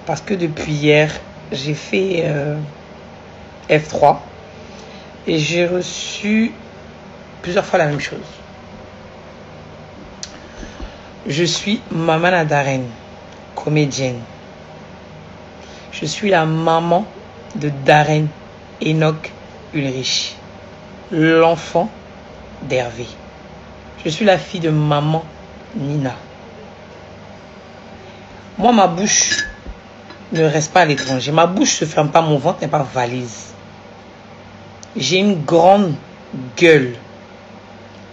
Parce que depuis hier, j'ai fait F3 et j'ai reçu plusieurs fois la même chose. Je suis Maman Darren, comédienne. Je suis la maman de Darren Enoch Ulrich, l'enfant d'Hervé. Je suis la fille de maman Nina. Moi, ma bouche ne reste pas à l'étranger. Ma bouche se ferme pas, mon ventre n'est pas valise. J'ai une grande gueule.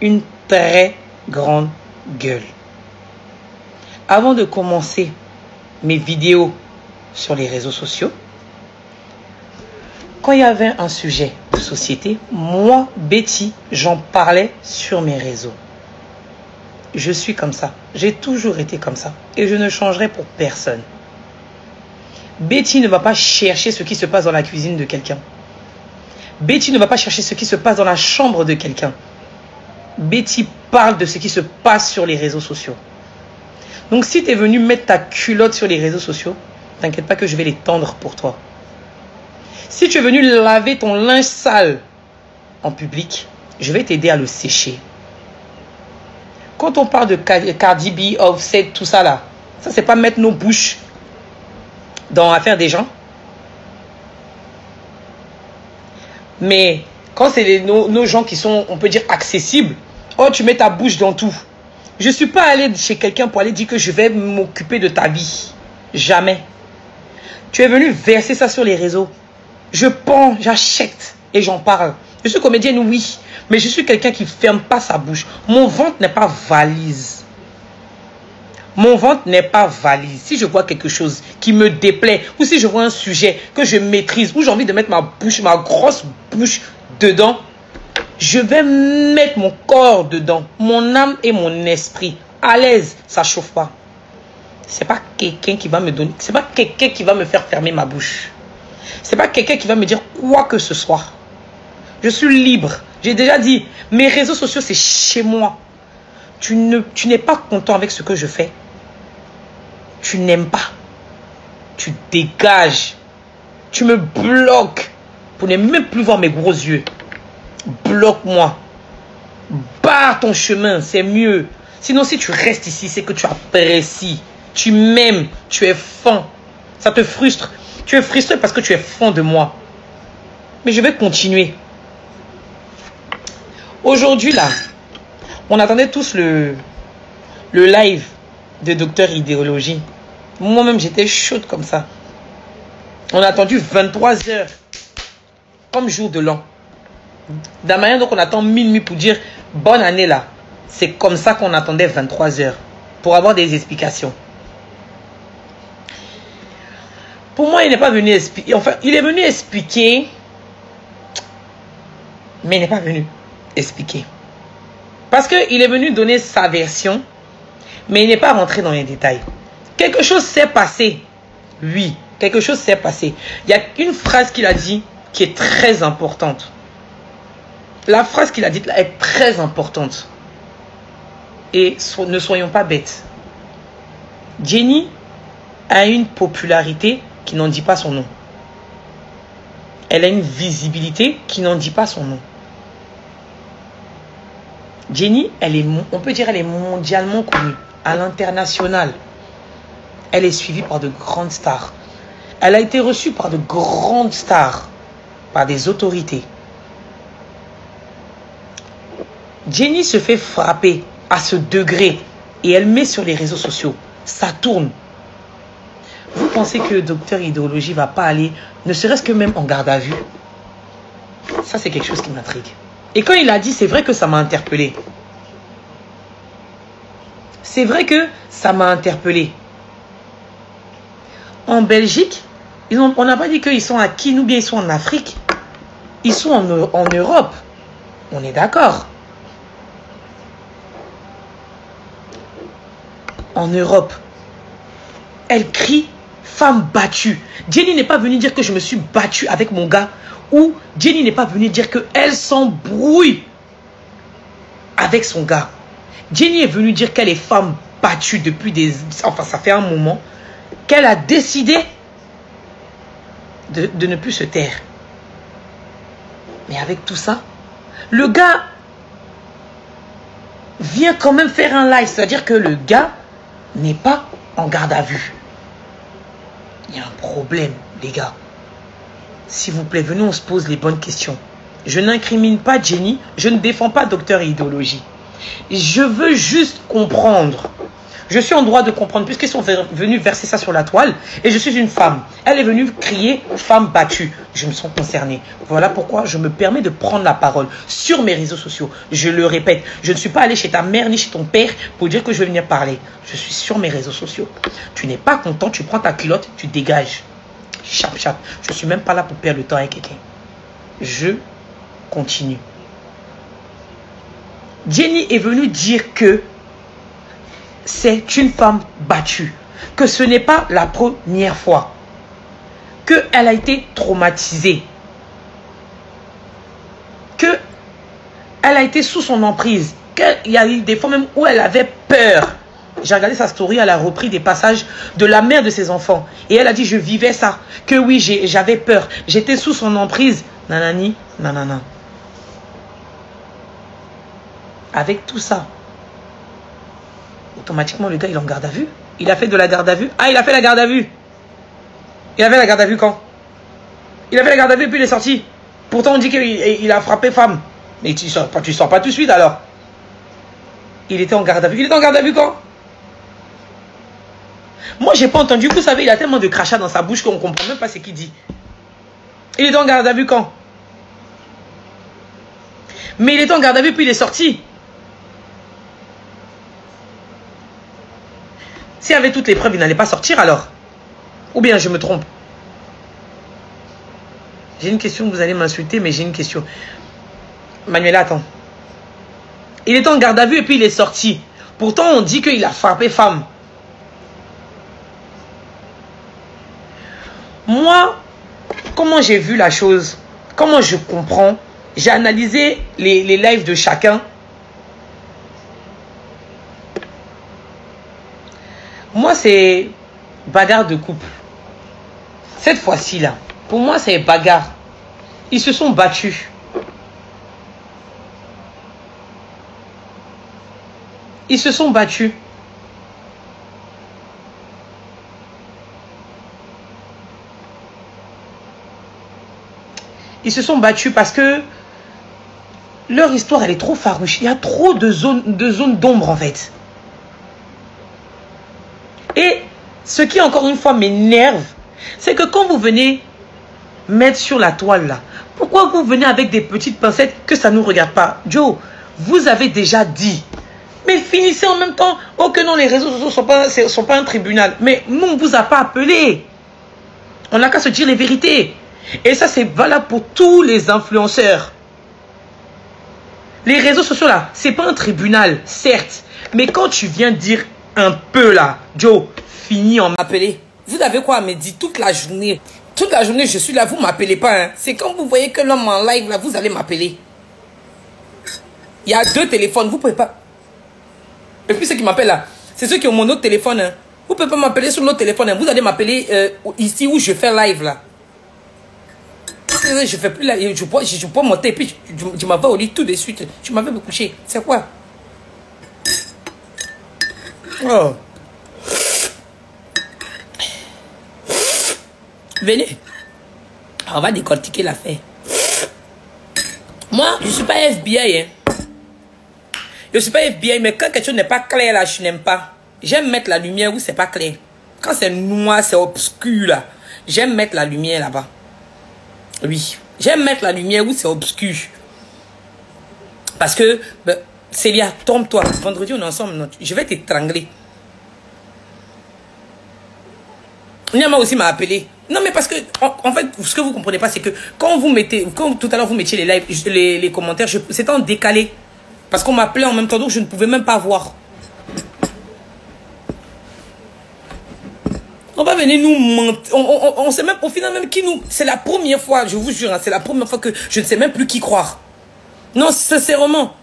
Une très grande gueule. Avant de commencer mes vidéos sur les réseaux sociaux, quand il y avait un sujet de société, moi, Betty, j'en parlais sur mes réseaux. Je suis comme ça. J'ai toujours été comme ça. Et je ne changerai pour personne. Betty ne va pas chercher ce qui se passe dans la cuisine de quelqu'un. Betty ne va pas chercher ce qui se passe dans la chambre de quelqu'un. Betty parle de ce qui se passe sur les réseaux sociaux. Donc si tu es venu mettre ta culotte sur les réseaux sociaux, t'inquiète pas que je vais les tendre pour toi. Si tu es venu laver ton linge sale en public, je vais t'aider à le sécher. Quand on parle de Cardi B, Offset, tout ça là, ça c'est pas mettre nos bouches dans l'affaire des gens. Mais quand c'est nos gens qui sont, on peut dire, accessibles, oh tu mets ta bouche dans tout. Je ne suis pas allé chez quelqu'un pour aller dire que je vais m'occuper de ta vie. Jamais. Tu es venu verser ça sur les réseaux. Je prends, j'achète et j'en parle. Je suis comédienne, oui. Mais je suis quelqu'un qui ne ferme pas sa bouche. Mon ventre n'est pas valise. Mon ventre n'est pas valise. Si je vois quelque chose qui me déplaît, ou si je vois un sujet que je maîtrise, ou j'ai envie de mettre ma bouche, ma grosse bouche dedans, je vais mettre mon corps dedans, mon âme et mon esprit. À l'aise, ça ne chauffe pas. Ce n'est pas quelqu'un qui va me donner, ce n'est pas quelqu'un qui va me faire fermer ma bouche. Ce n'est pas quelqu'un qui va me dire quoi que ce soit. Je suis libre. J'ai déjà dit, mes réseaux sociaux, c'est chez moi. Tu n'es pas content avec ce que je fais. Tu n'aimes pas. Tu dégages. Tu me bloques pour ne même plus voir mes gros yeux. Bloque-moi. Barre ton chemin, c'est mieux. Sinon, si tu restes ici, c'est que tu apprécies. Tu m'aimes. Tu es fan. Ça te frustre. Tu es frustré parce que tu es fan de moi. Mais je vais continuer. Aujourd'hui, là, on attendait tous le live de Docteur Idéologie. Moi-même, j'étais chaude comme ça. On a attendu 23 heures. Comme jour de l'an. D'un manière, donc, on attend minuit pour dire bonne année, là. C'est comme ça qu'on attendait 23 heures. Pour avoir des explications. Pour moi, il n'est pas venu expliquer. Enfin, il est venu expliquer. Mais il n'est pas venu expliquer. Parce qu'il est venu donner sa version. Mais il n'est pas rentré dans les détails. Quelque chose s'est passé. Oui, quelque chose s'est passé. Il y a une phrase qu'il a dit qui est très importante. La phrase qu'il a dite là est très importante. Et ne soyons pas bêtes. Jenny a une popularité qui n'en dit pas son nom. Elle a une visibilité qui n'en dit pas son nom. Jenny, on peut dire elle est mondialement connue, à l'international. Elle est suivie par de grandes stars. Elle a été reçue par de grandes stars, par des autorités. Jenny se fait frapper à ce degré et elle met sur les réseaux sociaux. Ça tourne. Vous pensez que le docteur Idéologie va pas aller, ne serait-ce que même en garde à vue? Ça, c'est quelque chose qui m'intrigue. Et quand il a dit, c'est vrai que ça m'a interpellé. C'est vrai que ça m'a interpellé. En Belgique, on n'a pas dit qu'ils sont à Kin ou bien ils sont en Afrique. Ils sont en Europe. On est d'accord. En Europe. Elle crie femme battue. Jenny n'est pas venue dire que je me suis battue avec mon gars. Ou Jenny n'est pas venue dire qu'elle s'embrouille avec son gars. Jenny est venue dire qu'elle est femme battue depuis des... Enfin, ça fait un moment qu'elle a décidé de ne plus se taire. Mais avec tout ça, le gars vient quand même faire un live. C'est-à-dire que le gars n'est pas en garde à vue. Il y a un problème, les gars. S'il vous plaît, venez, on se pose les bonnes questions. Je n'incrimine pas Jenny, je ne défends pas docteur idéologie. Je veux juste comprendre. Je suis en droit de comprendre, puisqu'ils sont venus verser ça sur la toile, et je suis une femme. Elle est venue crier « femme battue ». Je me sens concernée. Voilà pourquoi je me permets de prendre la parole sur mes réseaux sociaux. Je le répète, je ne suis pas allée chez ta mère ni chez ton père pour dire que je vais venir parler. Je suis sur mes réseaux sociaux. Tu n'es pas content, tu prends ta culotte, tu dégages. Chap, chap. Je ne suis même pas là pour perdre le temps avec quelqu'un. Je continue. Jenny est venue dire que c'est une femme battue, que ce n'est pas la première fois, qu'elle a été traumatisée, qu'elle a été sous son emprise, qu'il y a eu des fois même où elle avait peur. J'ai regardé sa story, elle a repris des passages de la mère de ses enfants. Et elle a dit, je vivais ça, que oui, j'avais peur, j'étais sous son emprise. Nanani, nanana. Avec tout ça, automatiquement, le gars, il est en garde à vue. Il a fait de la garde à vue. Ah, il a fait la garde à vue. Il a fait la garde à vue quand? Il a fait la garde à vue et puis il est sorti. Pourtant, on dit qu'il a frappé femme. Mais tu sors pas tout de suite alors. Il était en garde à vue. Il était en garde à vue quand? Moi, j'ai pas entendu. Vous savez, il a tellement de crachats dans sa bouche qu'on comprend même pas ce qu'il dit. Il était en garde à vue quand? Mais il était en garde à vue puis il est sorti. S'il y avait toutes les preuves, il n'allait pas sortir alors. Ou bien je me trompe. J'ai une question, vous allez m'insulter, mais j'ai une question. Manuela, attends. Il est en garde à vue et puis il est sorti. Pourtant, on dit qu'il a frappé femme. Moi, comment j'ai vu la chose, comment je comprends, j'ai analysé les lives de chacun. Moi, c'est bagarre de couple. Cette fois-ci, là, pour moi, c'est bagarre. Ils se sont battus. Ils se sont battus. Ils se sont battus parce que leur histoire, elle est trop farouche. Il y a trop de zones d'ombre, en fait. Et ce qui, encore une fois, m'énerve, c'est que quand vous venez mettre sur la toile, là, pourquoi vous venez avec des petites pincettes que ça ne nous regarde pas? Joe, vous avez déjà dit. Mais finissez en même temps. Oh que non, les réseaux sociaux ne sont pas un tribunal. Mais nous, on ne vous a pas appelé. On n'a qu'à se dire les vérités. Et ça, c'est valable pour tous les influenceurs. Les réseaux sociaux, là, c'est pas un tribunal, certes. Mais quand tu viens dire un peu, là, Joe, fini en m'appeler. Vous avez quoi à me dire toute la journée? Toute la journée, je suis là, vous ne m'appelez pas. Hein. C'est quand vous voyez que l'homme en live, là, vous allez m'appeler. Il y a 2 téléphones, vous ne pouvez pas. Et puis ceux qui m'appellent là, c'est ceux qui ont mon autre téléphone. Hein. Vous ne pouvez pas m'appeler sur l'autre téléphone. Hein. Vous allez m'appeler ici où je fais live, là. Je fais plus là, je peux monter et puis tu m'en vas au lit tout de suite. Tu m'en vas me coucher. C'est quoi? Oh. Venez. On va décortiquer l'affaire. Moi, je ne suis pas FBI. Hein. Je ne suis pas FBI, mais quand quelque chose n'est pas clair là, je n'aime pas. J'aime mettre la lumière où c'est pas clair. Quand c'est noir, c'est obscur là. J'aime mettre la lumière là-bas. Oui, j'aime mettre la lumière où c'est obscur. Parce que, ben, Célia, trompe-toi. Vendredi, on est ensemble. Non, je vais t'étrangler. Niama aussi m'a appelé. Non, mais parce que, en fait, ce que vous ne comprenez pas, c'est que quand vous mettez, quand tout à l'heure vous mettiez les lives, les commentaires, c'était en décalé. Parce qu'on m'appelait en même temps, donc je ne pouvais même pas voir. On va venir nous mentir. On sait même, au final même qui nous... C'est la première fois, je vous jure, hein, c'est la première fois que je ne sais même plus qui croire. Non, sincèrement,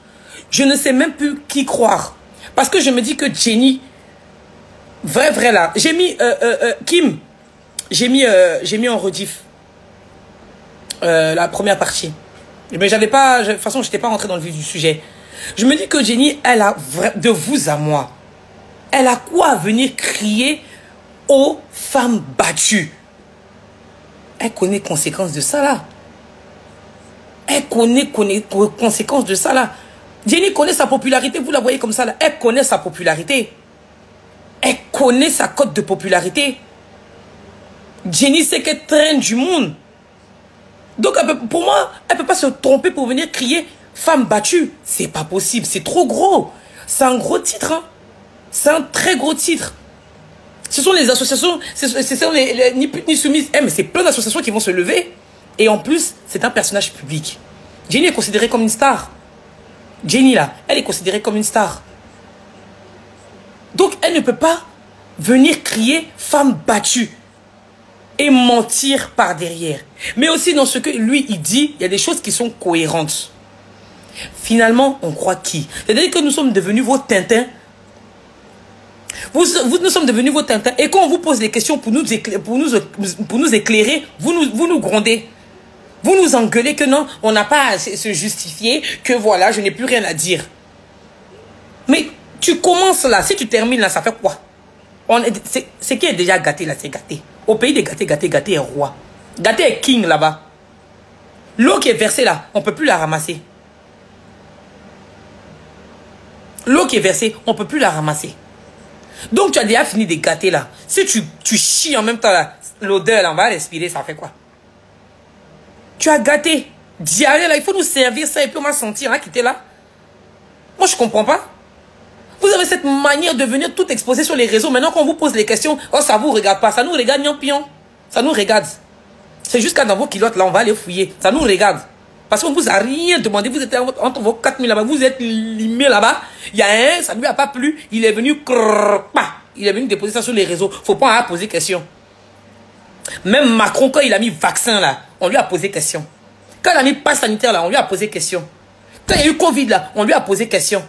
je ne sais même plus qui croire. Parce que je me dis que Jenny, vrai là, j'ai mis Kim, j'ai mis en rediff. la première partie. Mais j'avais pas... De toute façon, je n'étais pas rentré dans le vif du sujet. Je me dis que Jenny, elle a, de vous à moi, elle a quoi à venir crier aux femmes battues? Elle connaît les conséquences de ça là. Elle connaît les conséquences de ça là. Jenny connaît sa popularité, vous la voyez comme ça là. Elle connaît sa popularité. Elle connaît sa cote de popularité. Jenny sait qu'elle traîne du monde. Donc pour moi, elle ne peut pas se tromper pour venir crier femme battue. C'est pas possible, c'est trop gros. C'est un gros titre. Hein. C'est un très gros titre. Ce sont les associations, ce sont les ni putes ni soumises. Mais c'est plein d'associations qui vont se lever. Et en plus, c'est un personnage public. Jenny est considérée comme une star. Jenny là, elle est considérée comme une star. Donc elle ne peut pas venir crier femme battue et mentir par derrière. Mais aussi dans ce que lui il dit, il y a des choses qui sont cohérentes. Finalement, on croit qui? C'est-à-dire que nous sommes devenus vos Tintins. Nous sommes devenus vos Tintins. Et quand on vous pose des questions pour nous éclairer, vous nous grondez. Vous nous engueulez que non, on n'a pas à se justifier, que voilà, je n'ai plus rien à dire. Mais tu commences là, si tu termines là, ça fait quoi? C'est qui est déjà gâté là, c'est gâté. Au pays des gâtés, gâté est roi. Gâté est king là-bas. L'eau qui est versée là, on ne peut plus la ramasser. L'eau qui est versée, on ne peut plus la ramasser. Donc tu as déjà fini de gâter là. Si tu chies en même temps là, l'odeur là, on va respirer, ça fait quoi? Tu as gâté. Diarrhée là, il faut nous servir ça et puis on va sentir là, quitter là. Moi je comprends pas. Vous avez cette manière de venir tout exposer sur les réseaux. Maintenant qu'on vous pose les questions, oh ça vous regarde pas, ça nous regarde pion. Ça nous regarde. C'est jusqu'à dans vos kilotes là, on va aller fouiller. Ça nous regarde. Parce qu'on ne vous a rien demandé. Vous êtes entre vos 4000 là-bas. Vous êtes limé là-bas. Il y a un, ça ne lui a pas plu. Il est venu. Il est venu déposer ça sur les réseaux. Faut pas poser question. Même Macron, quand il a mis vaccin là, on lui a posé question. Quand il a mis passe sanitaire là, on lui a posé question. Quand il y a eu Covid là, on lui a posé question.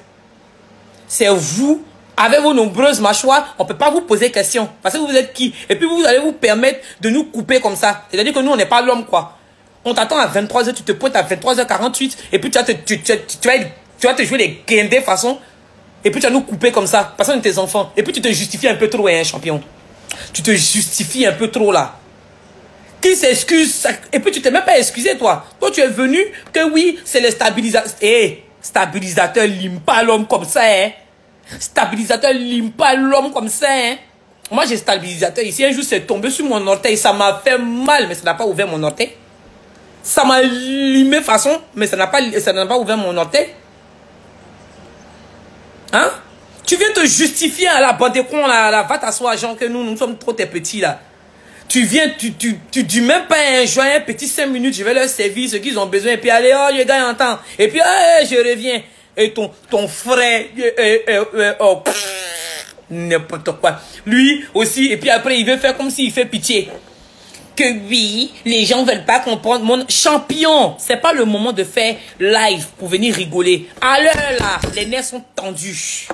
C'est vous, avec vos nombreuses mâchoires, on ne peut pas vous poser question. Parce que vous êtes qui? Et puis vous allez vous permettre de nous couper comme ça. C'est-à-dire que nous, on n'est pas l'homme quoi. On t'attend à 23h, tu te pointes à 23h48, et puis tu vas te jouer des guindés façon, et puis tu vas nous couper comme ça, parce qu'on est tes enfants. Et puis tu te justifies un peu trop, hein, champion. Tu te justifies un peu trop là. Qui s'excuse? Et puis tu t'es même pas excusé, toi. Toi, tu es venu que oui, c'est les stabilisateurs. Stabilisateur lime pas l'homme comme ça, hein. Stabilisateur lime pas l'homme comme ça, hein. Moi, j'ai stabilisateur ici. Un jour, c'est tombé sur mon orteil. Ça m'a fait mal, mais ça n'a pas ouvert mon orteil. Ça m'a limé façon, mais ça n'a pas ouvert mon orteil. Hein? Tu viens te justifier à la bande de cons, là, va t'asseoir, Jean, que nous sommes trop tes petits, là. Tu viens, tu dis même pas un joint, un petit 5 minutes, je vais leur servir ce qu'ils ont besoin, et puis allez, oh, les gars, entend. Et puis, je reviens. Et ton frère, oh, n'importe quoi. Lui aussi, et puis après, il veut faire comme s'il fait pitié. Que oui, les gens veulent pas comprendre. Mon champion, c'est pas le moment de faire live pour venir rigoler. À l'heure là, les nerfs sont tendus.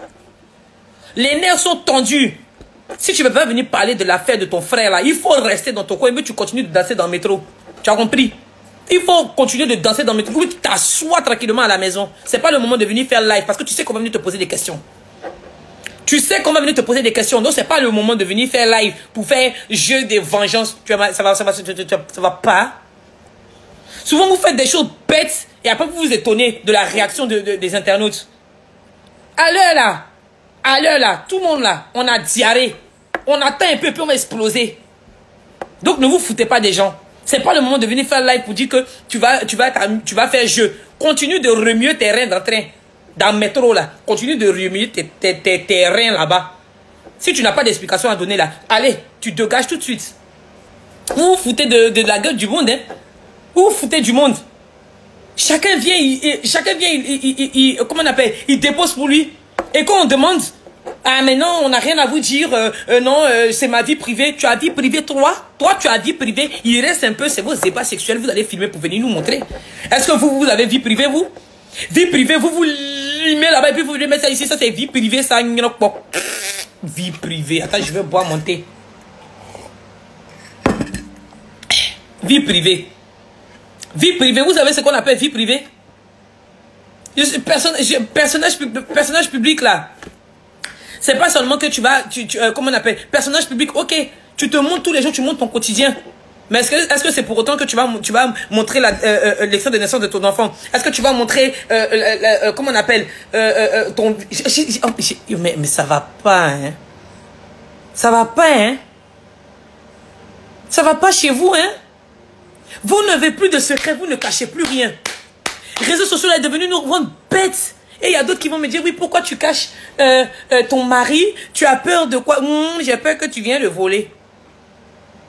Les nerfs sont tendus. Si tu veux pas venir parler de l'affaire de ton frère là, il faut rester dans ton coin, mais tu continues de danser dans le métro. Tu as compris? Il faut continuer de danser dans le métro. Tu t'assois tranquillement à la maison. C'est pas le moment de venir faire live parce que tu sais qu'on va venir te poser des questions. Tu sais qu'on va venir te poser des questions. Donc, c'est pas le moment de venir faire live pour faire jeu de vengeance. Ça va pas. Souvent, vous faites des choses bêtes et après, vous vous étonnez de la réaction des internautes. À l'heure là, tout le monde là, on a diarrhée. On attend un peu, puis on va exploser. Donc, ne vous foutez pas des gens. C'est pas le moment de venir faire live pour dire que tu vas faire jeu. Continue de remuer tes reins d'entrain. Dans le métro là, continue de remuer tes reins là-bas. Si tu n'as pas d'explication à donner là, allez, tu dégages tout de suite. Vous vous foutez de la gueule du monde, hein. Vous vous foutez du monde. Chacun vient, comment on appelle, il dépose pour lui. Et quand on demande, ah mais non, on n'a rien à vous dire, non, c'est ma vie privée. Tu as vie privée, toi tu as vie privée. Il reste un peu, c'est vos débats sexuels, vous allez filmer pour venir nous montrer. Est-ce que vous avez vie privée, vous? Vie privée, vous limez là-bas et puis vous mettez ça ici, ça c'est vie privée, ça. Vie privée, attends, je vais boire mon thé. Vie privée. Vie privée, vous savez ce qu'on appelle vie privée? Personnage public là. C'est pas seulement que tu vas, comment on appelle? Personnage public, ok. Tu te montres tous les jours, tu montres ton quotidien. Mais est-ce que c'est pour autant que tu vas montrer l'extrait de naissance de ton enfant? Est-ce que tu vas montrer, comment on appelle, ton... Mais ça va pas, hein. Ça va pas, hein. Ça va pas chez vous, hein. Vous n'avez plus de secret, vous ne cachez plus rien. Les réseaux sociaux là, est devenu nous rendre bêtes. Et il y a d'autres qui vont me dire, oui, pourquoi tu caches ton mari? Tu as peur de quoi? J'ai peur que tu viennes le voler.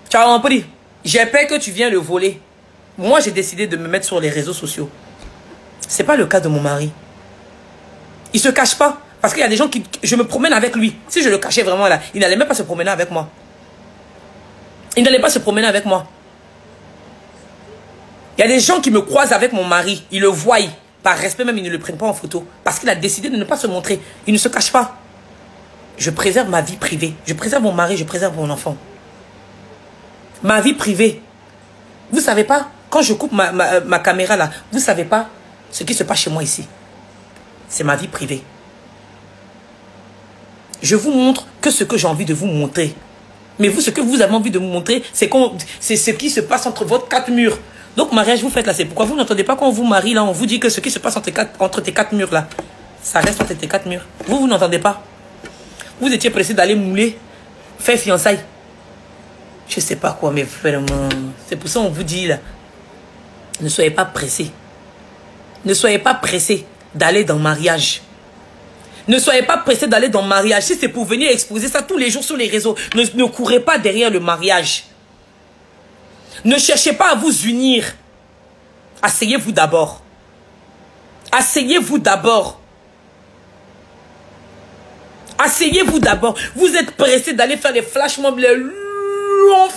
Tu as compris? J'ai peur que tu viennes le voler. Moi, j'ai décidé de me mettre sur les réseaux sociaux. C'est pas le cas de mon mari. Il se cache pas. Parce qu'il y a des gens qui... Je me promène avec lui. Si je le cachais vraiment là, il n'allait même pas se promener avec moi. Il n'allait pas se promener avec moi. Il y a des gens qui me croisent avec mon mari. Ils le voient. Par respect même, ils ne le prennent pas en photo. Parce qu'il a décidé de ne pas se montrer. Il ne se cache pas. Je préserve ma vie privée. Je préserve mon mari, je préserve mon enfant. Ma vie privée. Vous ne savez pas, quand je coupe ma caméra là, vous ne savez pas ce qui se passe chez moi ici. C'est ma vie privée. Je vous montre que ce que j'ai envie de vous montrer. Mais vous, ce que vous avez envie de me montrer, c'est ce qui se passe entre votre quatre murs. Donc, mariage, vous faites là, c'est pourquoi vous n'entendez pas quand on vous marie là, on vous dit que ce qui se passe entre tes quatre murs là, ça reste entre tes quatre murs. Vous n'entendez pas. Vous étiez pressé d'aller mouler, faire fiançailles. Je sais pas quoi, mais vraiment, c'est pour ça qu'on vous dit là, ne soyez pas pressés. Ne soyez pas pressés d'aller dans le mariage. Ne soyez pas pressés d'aller dans le mariage. Si c'est pour venir exposer ça tous les jours sur les réseaux, ne courez pas derrière le mariage. Ne cherchez pas à vous unir. Asseyez-vous d'abord. Asseyez-vous d'abord. Asseyez-vous d'abord. Vous êtes pressés d'aller faire des flash mobs, les longs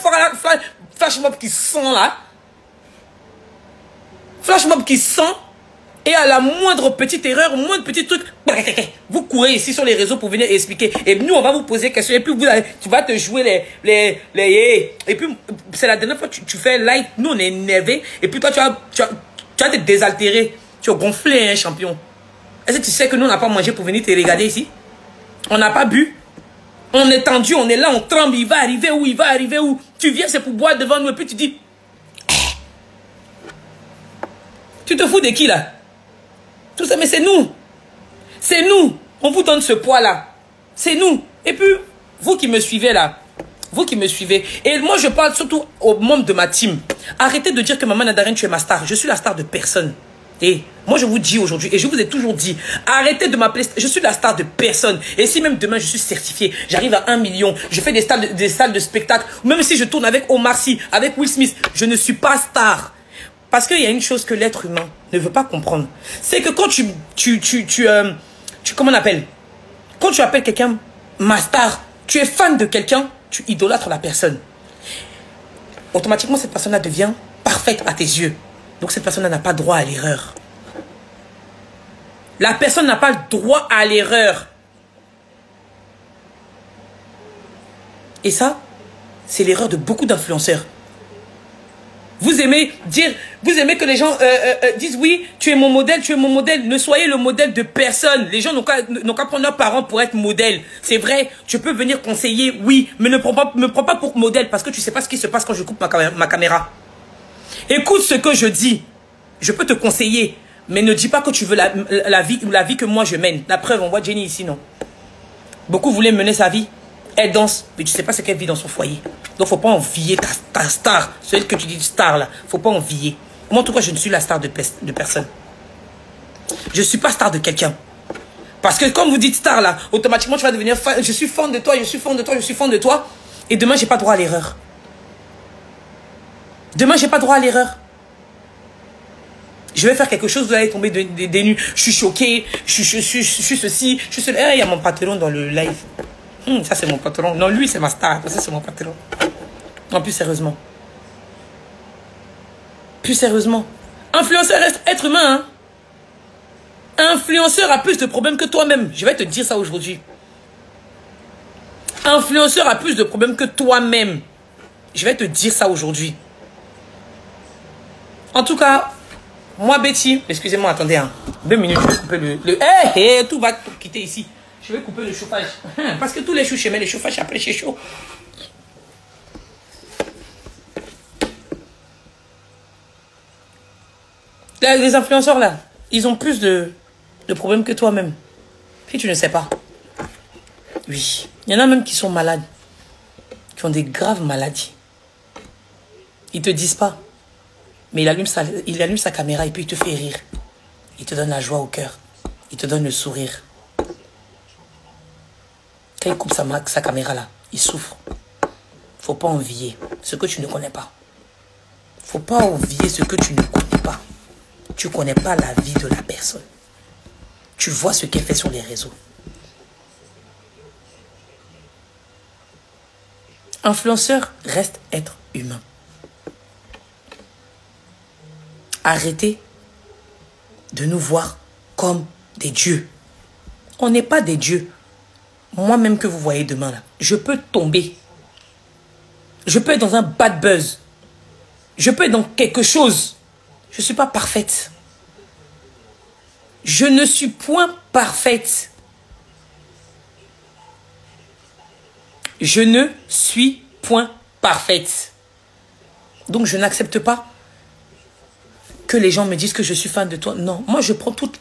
flash mobs qui sont là. Flash mob qui sent. Et à la moindre petite erreur, au moindre petit truc, vous courez ici sur les réseaux pour venir expliquer. Et nous, on va vous poser des questions. Et puis, tu vas te jouer les... Et puis, c'est la dernière fois que tu fais live. Nous, on est énervés. Et puis, toi, tu vas te désaltérer. Tu vas gonfler, hein, champion. Est-ce que tu sais que nous, on n'a pas mangé pour venir te regarder ici? On n'a pas bu. On est tendu, on est là, on tremble. Il va arriver où? Il va arriver où? Tu viens, c'est pour boire devant nous. Et puis, tu dis... Tu te fous de qui, là? Tout ça, mais c'est nous. C'est nous. On vous donne ce poids-là. C'est nous. Et puis, vous qui me suivez là, vous qui me suivez, et moi je parle surtout aux membres de ma team. Arrêtez de dire que Maman Nadarène, tu es ma star. Je suis la star de personne. Et moi je vous dis aujourd'hui, et je vous ai toujours dit, arrêtez de m'appeler, je suis la star de personne. Et si même demain je suis certifié, j'arrive à 1 million, je fais des salles de spectacle, même si je tourne avec Omar Sy, avec Will Smith, je ne suis pas star. Parce qu'il y a une chose que l'être humain ne veut pas comprendre. C'est que quand comment on appelle? Quand tu appelles quelqu'un ma star, tu es fan de quelqu'un, tu idolâtres la personne. Automatiquement, cette personne-là devient parfaite à tes yeux. Donc, cette personne-là n'a pas droit à l'erreur. La personne n'a pas le droit à l'erreur. Et ça, c'est l'erreur de beaucoup d'influenceurs. Vous aimez que les gens disent oui, tu es mon modèle, tu es mon modèle. Ne soyez le modèle de personne. Les gens n'ont qu'à prendre leurs parents pour être modèle. C'est vrai, tu peux venir conseiller, oui, mais ne me prends pas pour modèle parce que tu sais pas ce qui se passe quand je coupe ma caméra. Écoute ce que je dis. Je peux te conseiller, mais ne dis pas que tu veux la vie que moi je mène. La preuve, on voit Jenny ici, non? Beaucoup voulaient mener sa vie. Elle danse, mais tu sais pas ce qu'elle vit dans son foyer. Donc, faut pas envier ta star. Celle que tu dis star, là. Faut pas envier. Moi, en tout cas, je ne suis la star de personne. Je ne suis pas star de quelqu'un. Parce que, comme vous dites star, là, automatiquement, tu vas devenir fan. Je suis fan de toi, je suis fan de toi, je suis fan de toi. Et demain, j'ai pas droit à l'erreur. Demain, j'ai pas droit à l'erreur. Je vais faire quelque chose, vous allez tomber des nues. Je suis choqué, je suis ceci, je suis cela. Il y a mon patron dans le live. Ça, c'est mon patron. Non, lui, c'est ma star. Ça, c'est mon patron. Non, plus sérieusement. Plus sérieusement. Influenceur reste être humain. Hein? Influenceur a plus de problèmes que toi-même. Je vais te dire ça aujourd'hui. Influenceur a plus de problèmes que toi-même. Je vais te dire ça aujourd'hui. En tout cas, moi, Betty, excusez-moi, attendez, hein, 2 minutes, je vais couper tout va quitter ici. Je vais couper le chauffage. Parce que tous les choux, je mets le chauffage, après c'est chaud. Les influenceurs, là, ils ont plus de problèmes que toi-même. Puis tu ne sais pas. Oui. Il y en a même qui sont malades. Qui ont des graves maladies. Ils te disent pas. Mais il allume sa caméra et puis il te fait rire. Il te donne la joie au cœur. Il te donne le sourire. Quand il coupe sa caméra là, il souffre. Faut pas envier ce que tu ne connais pas. Faut pas envier ce que tu ne connais pas. Tu connais pas la vie de la personne. Tu vois ce qu'elle fait sur les réseaux. Influenceur reste être humain. Arrêtez de nous voir comme des dieux. On n'est pas des dieux. Moi-même que vous voyez demain là, je peux tomber. Je peux être dans un bad buzz. Je peux être dans quelque chose. Je ne suis pas parfaite. Je ne suis point parfaite. Je ne suis point parfaite. Donc je n'accepte pas que les gens me disent que je suis fan de toi. Non, moi je prends toutes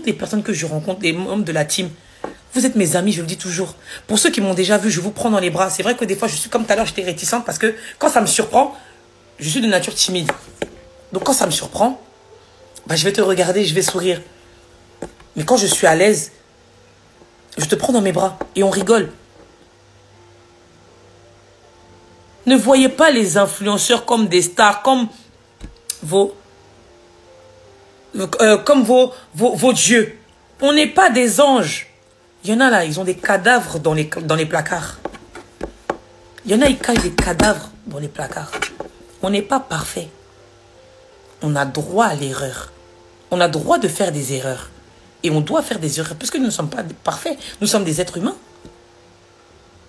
les personnes que je rencontre, les membres de la team. Vous êtes mes amis, je le dis toujours. Pour ceux qui m'ont déjà vu, je vous prends dans les bras. C'est vrai que des fois, je suis comme tout à l'heure, j'étais réticente parce que quand ça me surprend, je suis de nature timide. Donc quand ça me surprend, bah, je vais te regarder, je vais sourire. Mais quand je suis à l'aise, je te prends dans mes bras et on rigole. Ne voyez pas les influenceurs comme des stars, comme vos dieux. On n'est pas des anges. Il y en a là, ils ont des cadavres dans les placards. Il y en a, ils cachent des cadavres dans les placards. On n'est pas parfait. On a droit à l'erreur. On a droit de faire des erreurs. Et on doit faire des erreurs, puisque nous ne sommes pas parfaits. Nous sommes des êtres humains.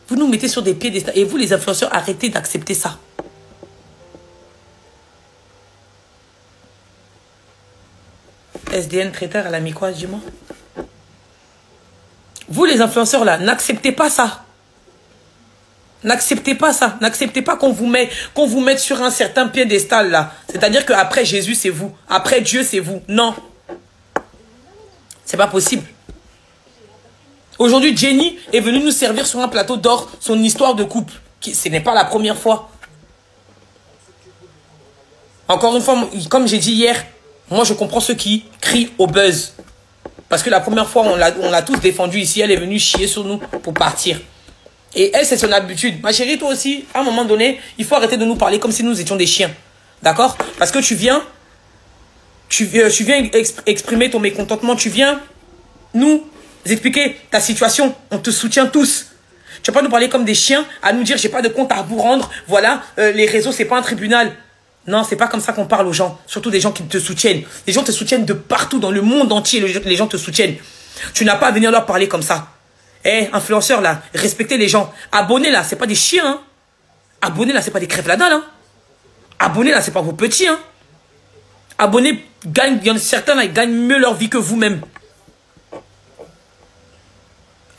Vous nous mettez sur des piédestals. Et vous, les influenceurs, arrêtez d'accepter ça. SDN traiteur, elle a mis quoi, dis-moi? Vous, les influenceurs, là, n'acceptez pas ça. N'acceptez pas ça. N'acceptez pas qu'on vous mette sur un certain piédestal, là. C'est-à-dire qu'après Jésus, c'est vous. Après Dieu, c'est vous. Non. C'est pas possible. Aujourd'hui, Jenny est venue nous servir sur un plateau d'or son histoire de couple. Ce n'est pas la première fois. Encore une fois, comme j'ai dit hier, moi, je comprends ceux qui crient au buzz. Parce que la première fois, on l'a tous défendu ici. Elle est venue chier sur nous pour partir. Et elle, c'est son habitude. Ma chérie, toi aussi, à un moment donné, il faut arrêter de nous parler comme si nous étions des chiens. D'accord? Parce que tu viens exprimer ton mécontentement. Tu viens nous expliquer ta situation. On te soutient tous. Tu vas pas nous parler comme des chiens, à nous dire, j'ai pas de compte à vous rendre. Voilà, les réseaux, c'est pas un tribunal. Non, c'est pas comme ça qu'on parle aux gens. Surtout des gens qui te soutiennent. Les gens te soutiennent de partout, dans le monde entier. Les gens te soutiennent. Tu n'as pas à venir leur parler comme ça. Eh, influenceurs là, respectez les gens. Abonnez là, c'est pas des chiens. Hein. Abonnez là, c'est pas des crèves la dalle. Hein. Abonnez là, c'est pas vos petits. Hein. Abonnez, il y en a certains là, ils gagnent mieux leur vie que vous-même.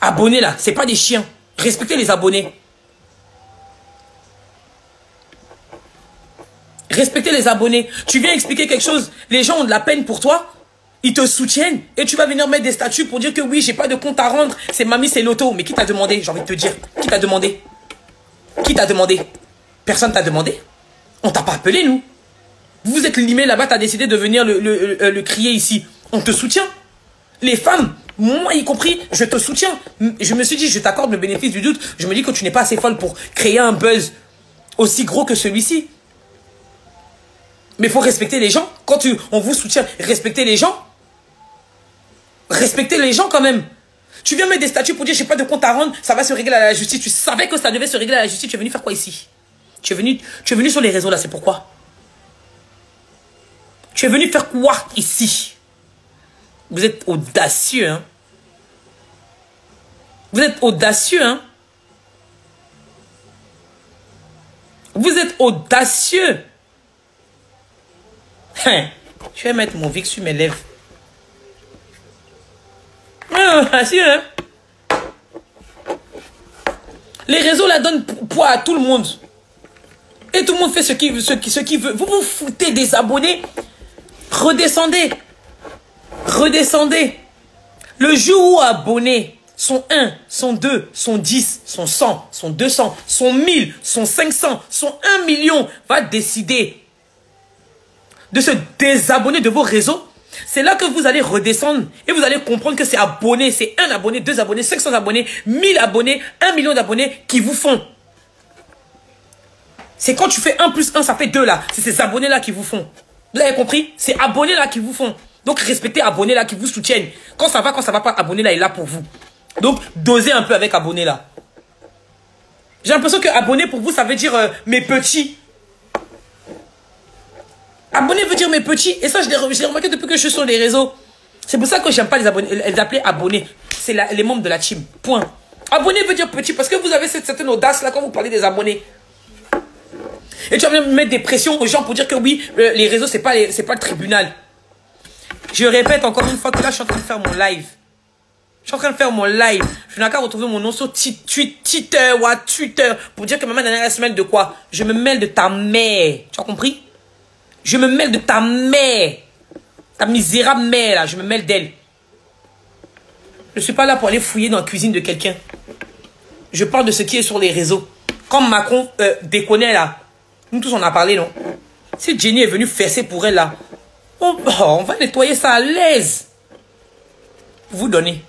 Abonnez là, c'est pas des chiens. Respectez les abonnés. Respectez les abonnés. Tu viens expliquer quelque chose, les gens ont de la peine pour toi, ils te soutiennent, et tu vas venir mettre des statuts pour dire que oui, j'ai pas de compte à rendre, c'est mamie, c'est l'auto. Mais qui t'a demandé, j'ai envie de te dire? Qui t'a demandé? Qui t'a demandé? Personne t'a demandé. On t'a pas appelé, nous. Vous êtes limé là-bas, t'as décidé de venir le crier ici. On te soutient. Les femmes, moi y compris, je te soutiens. Je me suis dit, je t'accorde le bénéfice du doute. Je me dis que tu n'es pas assez folle pour créer un buzz aussi gros que celui-ci. Mais il faut respecter les gens. Quand on vous soutient, respectez les gens. Respectez les gens quand même. Tu viens mettre des statuts pour dire j'ai pas de compte à rendre, ça va se régler à la justice. Tu savais que ça devait se régler à la justice. Tu es venu faire quoi ici? Tu es venu sur les réseaux là, c'est pourquoi? Tu es venu faire quoi ici? Vous êtes audacieux, hein? Vous êtes audacieux, hein? Vous êtes audacieux. Je vais mettre mon Vic sur mes lèvres. Assis, hein? Les réseaux la donnent poids à tout le monde. Et tout le monde fait ce qu'il veut. Vous vous foutez des abonnés. Redescendez. Redescendez. Le jour où abonnés sont 1, sont 2, sont 10, sont 100, sont 200, sont 1000, sont 500, sont 1 million, va décider de se désabonner de vos réseaux. C'est là que vous allez redescendre et vous allez comprendre que c'est abonné, c'est 1 abonné, 2 abonnés, 500 abonnés, 1000 abonnés, 1 million d'abonnés qui vous font. C'est quand tu fais 1 plus 1, ça fait 2 là. C'est ces abonnés là qui vous font. Vous avez compris? C'est abonnés là qui vous font. Donc respectez abonnés là qui vous soutiennent. Quand ça va pas, abonné là est là pour vous. Donc dosez un peu avec abonnés là. J'ai l'impression que abonné pour vous, ça veut dire mes petits. Abonné veut dire mes petits. Et ça, je l'ai remarqué depuis que je suis sur les réseaux. C'est pour ça que j'aime pas les abonnés. Les appeler abonnés. C'est les membres de la team. Point. Abonné veut dire petit. Parce que vous avez cette certaine audace là quand vous parlez des abonnés. Et tu vas même mettre des pressions aux gens pour dire que oui, les réseaux, c'est pas le tribunal. Je répète encore une fois que là, je suis en train de faire mon live. Je suis en train de faire mon live. Je n'ai qu'à retrouver mon nom sur Twitter ou à Twitter pour dire que maman dernière semaine de quoi? Je me mêle de ta mère. Tu as compris? Je me mêle de ta mère. Ta misérable mère, là. Je me mêle d'elle. Je ne suis pas là pour aller fouiller dans la cuisine de quelqu'un. Je parle de ce qui est sur les réseaux. Comme Macron déconnait, là. Nous tous, on a parlé, non? Si Jenny est venue fesser pour elle, là, on va nettoyer ça à l'aise. Vous donnez.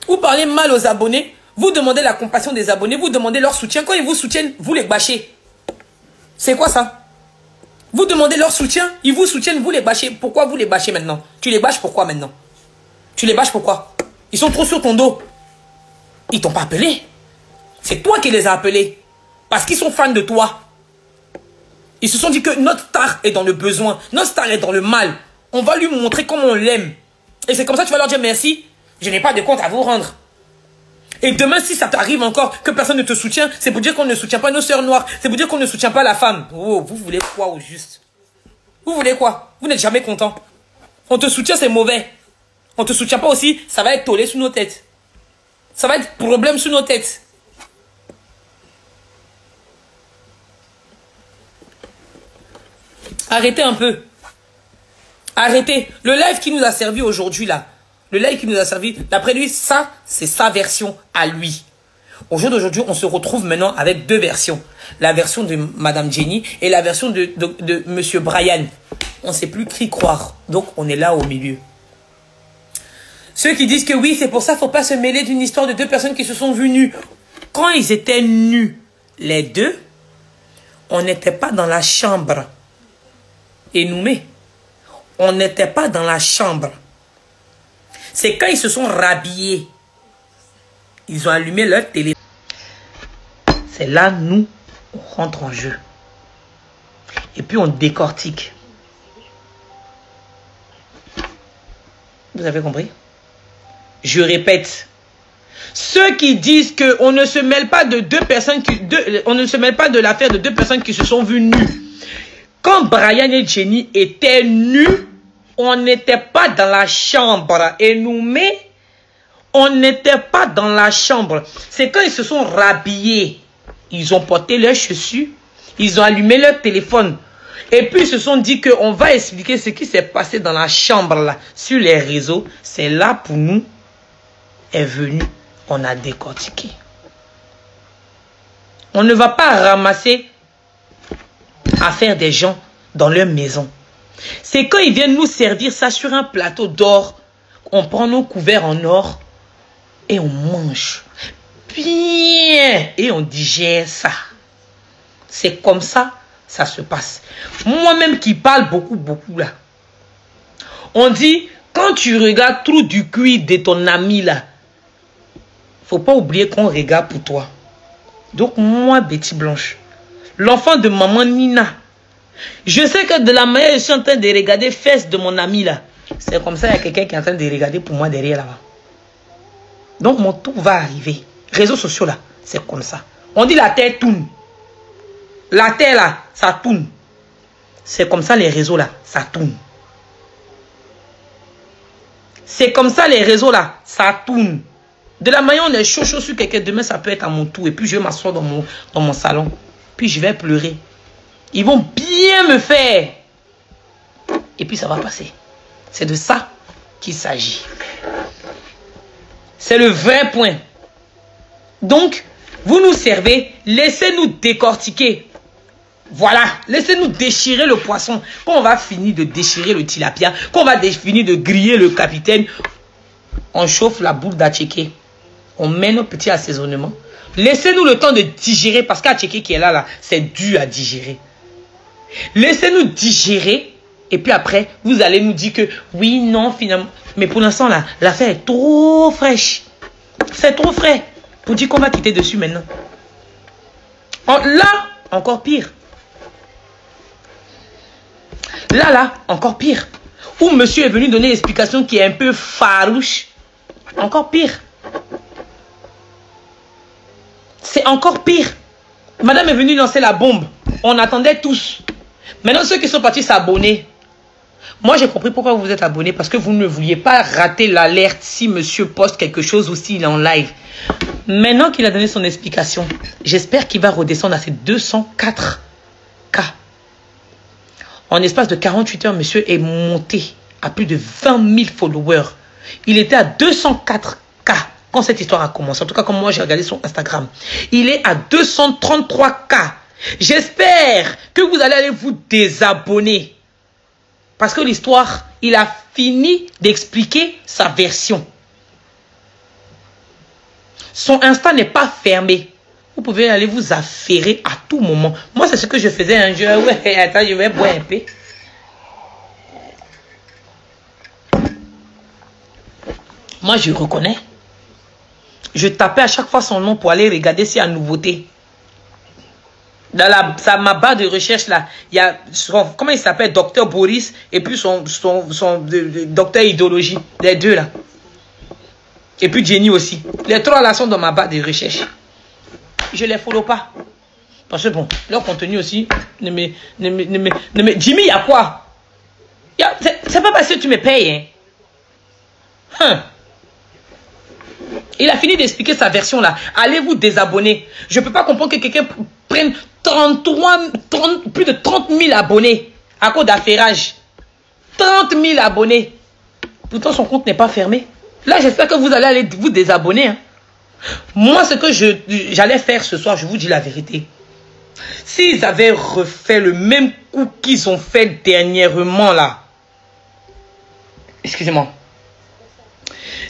Vous parlez mal aux abonnés. Vous demandez la compassion des abonnés. Vous demandez leur soutien. Quand ils vous soutiennent, vous les bâchez. C'est quoi ça? Vous demandez leur soutien, ils vous soutiennent, vous les bâchez. Pourquoi vous les bâchez maintenant? Tu les bâches pourquoi maintenant? Tu les bâches pourquoi? Ils sont trop sur ton dos. Ils t'ont pas appelé. C'est toi qui les as appelés. Parce qu'ils sont fans de toi. Ils se sont dit que notre star est dans le besoin. Notre star est dans le mal. On va lui montrer comment on l'aime. Et c'est comme ça que tu vas leur dire merci. Je n'ai pas de compte à vous rendre. Et demain, si ça t'arrive encore que personne ne te soutient, c'est pour dire qu'on ne soutient pas nos sœurs noires. C'est pour dire qu'on ne soutient pas la femme. Oh, vous voulez quoi au juste? Vous voulez quoi? Vous n'êtes jamais content. On te soutient, c'est mauvais. On te soutient pas aussi, ça va être tollé sous nos têtes. Ça va être problème sous nos têtes. Arrêtez un peu. Arrêtez. Le live qui nous a servi aujourd'hui, là. Le live qui nous a servi, d'après lui, ça, c'est sa version à lui. Au jour d'aujourd'hui, on se retrouve maintenant avec 2 versions. La version de Madame Jenny et la version de Monsieur Brian. On ne sait plus qui croire. Donc, on est là au milieu. Ceux qui disent que oui, c'est pour ça qu'il ne faut pas se mêler d'une histoire de 2 personnes qui se sont vues nues. Quand ils étaient nus, les 2, on n'était pas dans la chambre. Et nous, mais on n'était pas dans la chambre. C'est quand ils se sont rhabillés. Ils ont allumé leur télé. C'est là, nous, on rentre en jeu. Et puis, on décortique. Vous avez compris? Je répète. Ceux qui disent qu'on ne se mêle pas de 2 personnes on ne se mêle pas de l'affaire de 2 personnes qui se sont vues nues. Quand Brian et Jenny étaient nus, on n'était pas dans la chambre. Et nous, mais on n'était pas dans la chambre. C'est quand ils se sont rhabillés. Ils ont porté leurs chaussures. Ils ont allumé leur téléphone. Et puis ils se sont dit qu'on va expliquer ce qui s'est passé dans la chambre là, sur les réseaux. C'est là pour nous est venu. On a décortiqué. On ne va pas ramasser affaire des gens dans leur maison. C'est quand ils viennent nous servir ça sur un plateau d'or, on prend nos couverts en or et on mange bien et on digère ça. C'est comme ça, ça se passe. Moi-même qui parle beaucoup là. On dit, quand tu regardes trop du cuir de ton ami là, faut pas oublier qu'on regarde pour toi. Donc moi, Betty Blanche, l'enfant de maman Nina, je sais que de la manière je suis en train de regarder fesses de mon ami là, c'est comme ça il y a quelqu'un qui est en train de regarder pour moi derrière là-bas. Donc mon tour va arriver. Réseaux sociaux là, c'est comme ça. On dit la terre tourne. La terre là, ça tourne. C'est comme ça les réseaux là, ça tourne. C'est comme ça les réseaux là, ça tourne. De la manière on est chaud sur quelqu'un, demain ça peut être à mon tour. Et puis je vais m'asseoir dans mon salon. Puis je vais pleurer. Ils vont bien me faire. Et puis ça va passer. C'est de ça qu'il s'agit. C'est le vrai point. Donc, vous nous servez, laissez-nous décortiquer. Voilà, laissez-nous déchirer le poisson. Quand on va finir de déchirer le tilapia, quand on va finir de griller le capitaine, on chauffe la boule d'attiqué. On met nos petits assaisonnements. Laissez-nous le temps de digérer, parce qu'attiqué qui est là, c'est dur à digérer. Laissez-nous digérer, et puis après, vous allez nous dire que oui, non, finalement. Mais pour l'instant, là, l'affaire est trop fraîche. C'est trop frais pour dire qu'on va quitter dessus maintenant. Là, encore pire. Là, encore pire. Où monsieur est venu donner l'explication qui est un peu farouche. Encore pire. C'est encore pire. Madame est venue lancer la bombe. On attendait tous. Maintenant, ceux qui sont partis s'abonner. Moi, j'ai compris pourquoi vous vous êtes abonnés. Parce que vous ne vouliez pas rater l'alerte si monsieur poste quelque chose ou s'il est en live. Maintenant qu'il a donné son explication, j'espère qu'il va redescendre à ses 204 K. En espace de 48 heures, monsieur est monté à plus de 20 000 followers. Il était à 204 K quand cette histoire a commencé. En tout cas, comme moi, j'ai regardé son Instagram. Il est à 233 K. J'espère que vous allez aller vous désabonner. Parce que l'histoire, il a fini d'expliquer sa version. Son Insta n'est pas fermé. Vous pouvez aller vous affairer à tout moment. Moi, c'est ce que je faisais un jour. Ouais, attends, je vais boire un peu. Moi, je reconnais. Je tapais à chaque fois son nom pour aller regarder s'il y a nouveauté. Dans ma barre de recherche là, il y a comment il s'appelle, docteur Boris, et puis son docteur idéologie, les deux là. Et puis Jenny aussi. Les trois là sont dans ma barre de recherche. Je les follow pas. Parce que bon, leur contenu aussi, Jimmy, il y a quoi? C'est pas parce que tu me payes, hein. Il a fini d'expliquer sa version là. Allez vous désabonner. Je peux pas comprendre que quelqu'un prenne plus de 30 000 abonnés à cause d'affairage. 30 000 abonnés. Pourtant, son compte n'est pas fermé. Là, j'espère que vous allez aller vous désabonner. Hein. Moi, ce que j'allais faire ce soir, je vous dis la vérité. S'ils avaient refait le même coup qu'ils ont fait dernièrement là. Excusez-moi.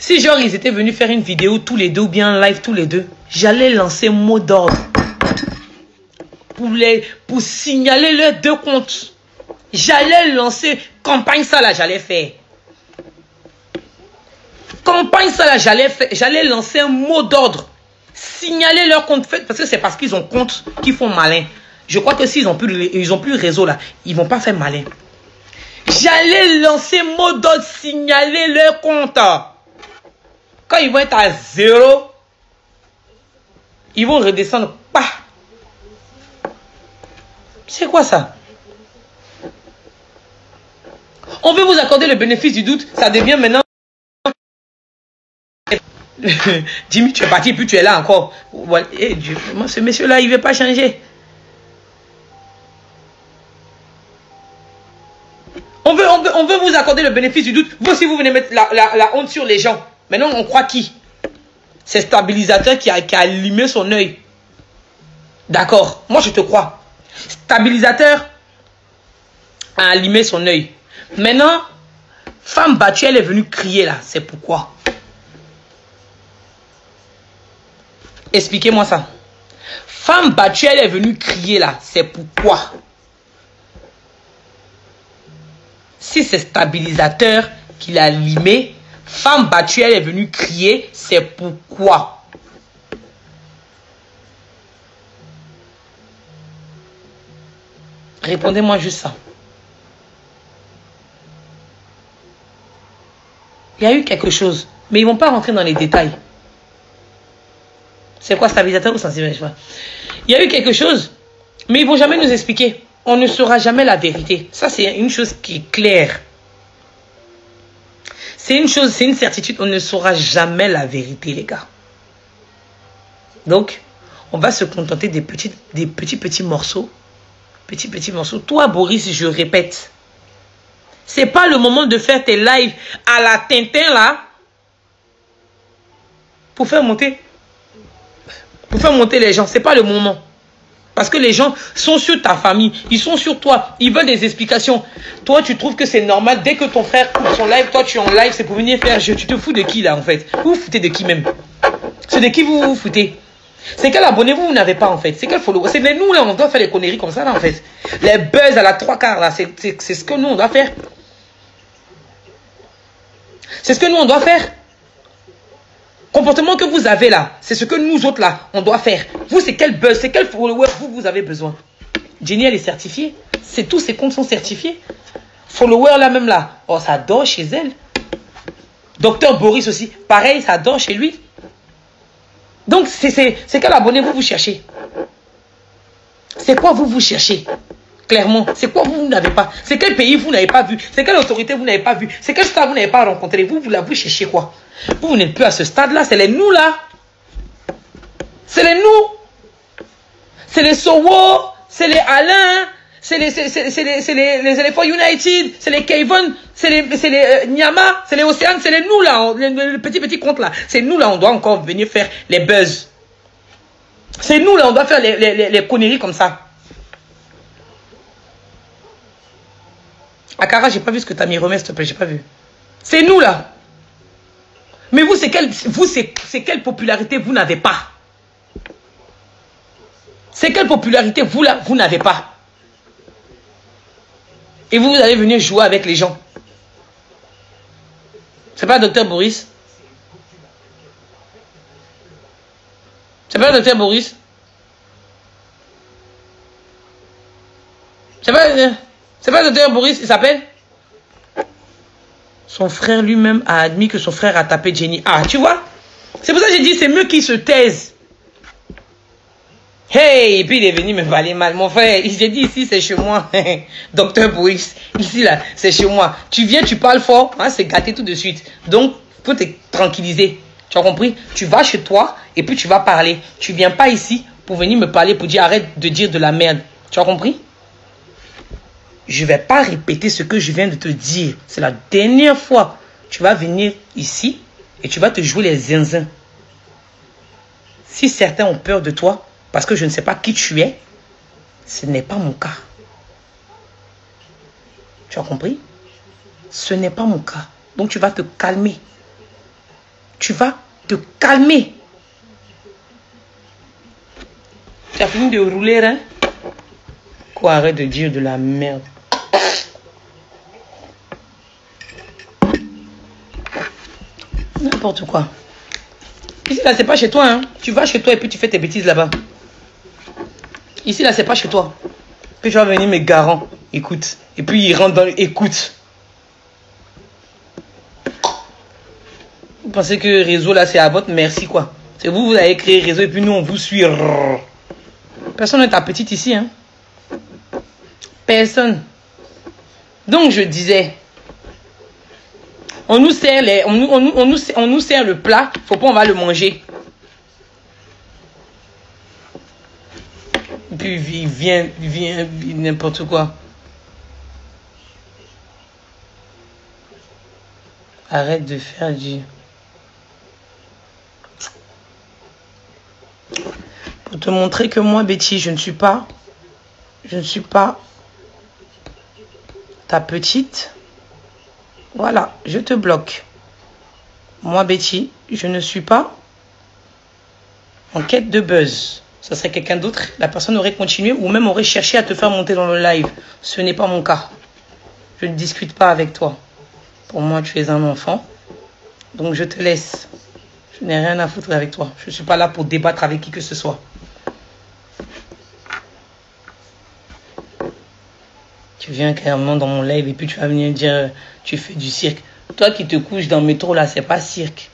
Si genre ils étaient venus faire une vidéo tous les deux ou bien un live tous les deux, j'allais lancer mot d'ordre pour signaler leurs deux comptes. J'allais lancer campagne ça là, j'allais faire. Campagne ça là, j'allais lancer un mot d'ordre. Signaler leur compte fait parce que c'est parce qu'ils ont compte qu'ils font malin. Je crois que s'ils ont plus réseau là, ils vont pas faire malin. J'allais lancer mot d'ordre, signaler leur compte. Quand ils vont être à 0, ils vont redescendre. Bah. C'est quoi ça? On veut vous accorder le bénéfice du doute. Ça devient maintenant... Jimmy, tu es parti, puis tu es là encore. Hey, Dieu, moi, ce monsieur-là, il ne veut pas changer. On veut vous accorder le bénéfice du doute. Vous aussi, vous venez mettre la honte sur les gens. Maintenant, on croit qui? C'est Stabilisateur qui a allumé son œil. D'accord. Moi, je te crois. Stabilisateur a allumé son œil. Maintenant, femme battue, elle est venue crier là. C'est pourquoi? Expliquez-moi ça. Femme battue, elle est venue crier là. C'est pourquoi? Si c'est Stabilisateur qui l'a allumé, femme battue, elle est venue crier, c'est pourquoi? Répondez-moi juste ça. Il y a eu quelque chose, mais ils ne vont pas rentrer dans les détails. C'est quoi, Stabilisateur ou sensible? Il y a eu quelque chose, Mais ils ne vont jamais nous expliquer. On ne saura jamais la vérité. Ça, c'est une chose qui est claire. C'est une chose, c'est une certitude. On ne saura jamais la vérité, les gars. Donc, on va se contenter des petits morceaux. Petits morceaux. Toi, Boris, je répète. C'est pas le moment de faire tes lives à la Tintin, là. Pour faire monter les gens. C'est pas le moment. Parce que les gens sont sur ta famille. Ils sont sur toi. Ils veulent des explications. Toi, tu trouves que c'est normal. Dès que ton frère coupe son live, toi, tu es en live. C'est pour venir faire jeu. Tu te fous de qui, là, en fait? Vous vous foutez de qui, même? C'est de qui vous vous foutez? C'est quel abonné vous n'avez pas, en fait? C'est quel follow? C'est nous, là, on doit faire des conneries comme ça, là, en fait. Les buzz à la 3/4, là. C'est ce que nous, on doit faire. C'est ce que nous, on doit faire. Comportement que vous avez là, c'est ce que nous autres là, on doit faire. Vous, c'est quel buzz, c'est quel follower vous avez besoin. Jenny, elle est certifiée. C'est tous ses comptes sont certifiés. Follower là même là, oh, ça dort chez elle. Docteur Boris aussi, pareil, ça dort chez lui. Donc, c'est quel abonné vous cherchez? C'est quoi vous cherchez? Clairement, c'est quoi vous n'avez pas? C'est quel pays vous n'avez pas vu? C'est quelle autorité vous n'avez pas vu? C'est quel stade vous n'avez pas rencontré? Vous cherchez quoi? Vous n'êtes plus à ce stade-là, c'est les nous là. C'est les nous. C'est les Sowo, c'est les Alain, c'est les éléphants United, c'est les Kevin, c'est les Nyama, c'est les Océanes, c'est les nous là, les petits comptes là. C'est nous là, on doit encore venir faire les buzz. C'est nous là, on doit faire les conneries comme ça. Akara, j'ai pas vu ce que tu as mis. Remets, s'il te plaît, j'ai pas vu. C'est nous, là. Mais vous, c'est quelle popularité vous n'avez pas? C'est quelle popularité vous, là, vous n'avez pas? Et vous allez venir jouer avec les gens. C'est pas Docteur Boris? C'est pas Docteur Boris? C'est pas Docteur Boris, il s'appelle? Son frère lui-même a admis que son frère a tapé Jenny. Ah, tu vois? C'est pour ça que j'ai dit, c'est mieux qu'il se taise. Hey, et puis il est venu me valer mal. Mon frère, j'ai dit ici, c'est chez moi. Docteur Boris, ici là, c'est chez moi. Tu viens, tu parles fort, hein, c'est gâté tout de suite. Donc, faut te tranquilliser. Tu as compris? Tu vas chez toi et puis tu vas parler. Tu viens pas ici pour venir me parler, pour dire arrête de dire de la merde. Tu as compris? Je ne vais pas répéter ce que je viens de te dire. C'est la dernière fois. Tu vas venir ici et tu vas te jouer les zinzins. Si certains ont peur de toi, parce que je ne sais pas qui tu es, ce n'est pas mon cas. Tu as compris? Ce n'est pas mon cas. Donc tu vas te calmer. Tu vas te calmer. Tu as fini de rouler, hein? Quoi, arrête de dire de la merde. N'importe quoi. Ici, là, c'est pas chez toi, hein. Tu vas chez toi et puis tu fais tes bêtises là-bas. Ici, là, c'est pas chez toi. Puis tu vas venir, mes garants. Écoute. Et puis, il rentre dans le... Écoute. Vous pensez que réseau, là, c'est à votre merci, quoi. C'est vous, vous avez créé réseau et puis nous, on vous suit. Personne n'est ta petite ici, hein. Personne. Donc, je disais... On nous sert on nous sert le plat, faut pas on va le manger. Et puis il vient n'importe quoi. Arrête de faire du... Pour te montrer que moi, Betty, je ne suis pas ta petite. Voilà, je te bloque. Moi, Betty, je ne suis pas en quête de buzz. Ça serait quelqu'un d'autre. La personne aurait continué ou même aurait cherché à te faire monter dans le live. Ce n'est pas mon cas. Je ne discute pas avec toi. Pour moi, tu es un enfant. Donc, je te laisse. Je n'ai rien à foutre avec toi. Je ne suis pas là pour débattre avec qui que ce soit. Tu viens carrément dans mon live et puis tu vas venir dire tu fais du cirque. Toi qui te couches dans le métro là, c'est pas cirque.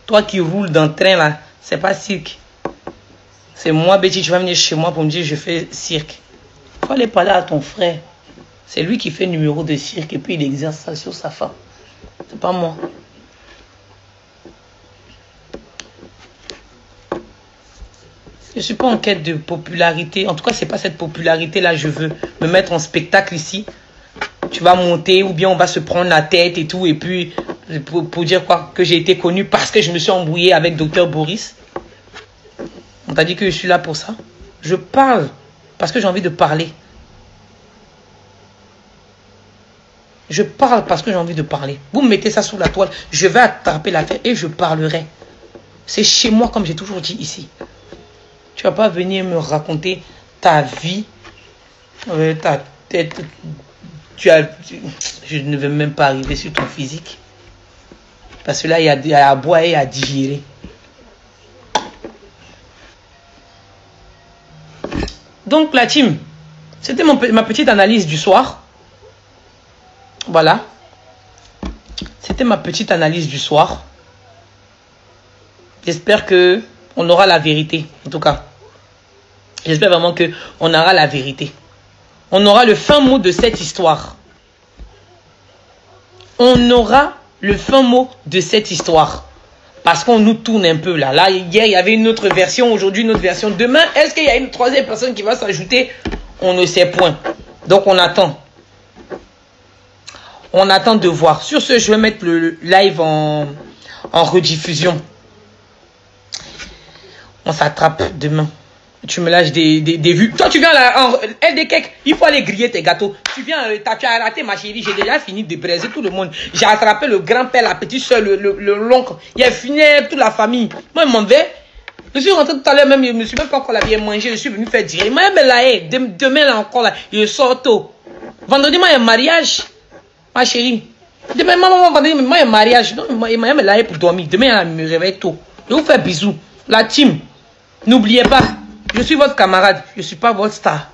Toi qui roules dans le train là, c'est pas cirque. C'est moi, Betty, tu vas venir chez moi pour me dire je fais cirque. faut aller parler à ton frère. C'est lui qui fait numéro de cirque et puis il exerce ça sur sa femme. C'est pas moi. Je ne suis pas en quête de popularité. En tout cas, c'est pas cette popularité-là. Je veux me mettre en spectacle ici. Tu vas monter ou bien on va se prendre la tête et tout. Et puis, pour dire quoi? Que j'ai été connu parce que je me suis embrouillé avec Dr Boris. On t'a dit que je suis là pour ça. Je parle parce que j'ai envie de parler. Je parle parce que j'ai envie de parler. Vous me mettez ça sous la toile, je vais attraper la tête et je parlerai. C'est chez moi comme j'ai toujours dit ici. Tu vas pas venir me raconter ta vie, ta tête. Je ne vais même pas arriver sur ton physique. Parce que là, il y a à boire et à digérer. Donc la team, c'était ma petite analyse du soir. Voilà. C'était ma petite analyse du soir. J'espère que on aura la vérité. En tout cas, j'espère vraiment que on aura la vérité. On aura le fin mot de cette histoire. On aura le fin mot de cette histoire. Parce qu'on nous tourne un peu là. Là, hier, il y avait une autre version. Aujourd'hui, une autre version. Demain, est-ce qu'il y a une troisième personne qui va s'ajouter? On ne sait point. Donc, on attend. On attend de voir. Sur ce, je vais mettre le live en rediffusion. On s'attrape demain. Tu me lâches des vues. Toi, tu viens là, en LD Cake, il faut aller griller tes gâteaux. Tu viens, tu as raté ma chérie. J'ai déjà fini de braiser tout le monde. J'ai attrapé le grand-père, la petite soeur, l'oncle. Il a fini toute la famille. Moi, je m'en vais. Je suis rentré tout à l'heure, même, je me suis même pas encore bien mangé. Je suis venu faire dire. Moi, demain, là encore, là, je sors tôt. Vendredi, moi, il y a un mariage. Ma chérie. Demain, maman, vendredi, moi, il y a un mariage. Non, il m'a là pour dormir. Demain, je me réveille tôt. Je vous fais bisous. La team, n'oubliez pas. Je suis votre camarade, je ne suis pas votre star.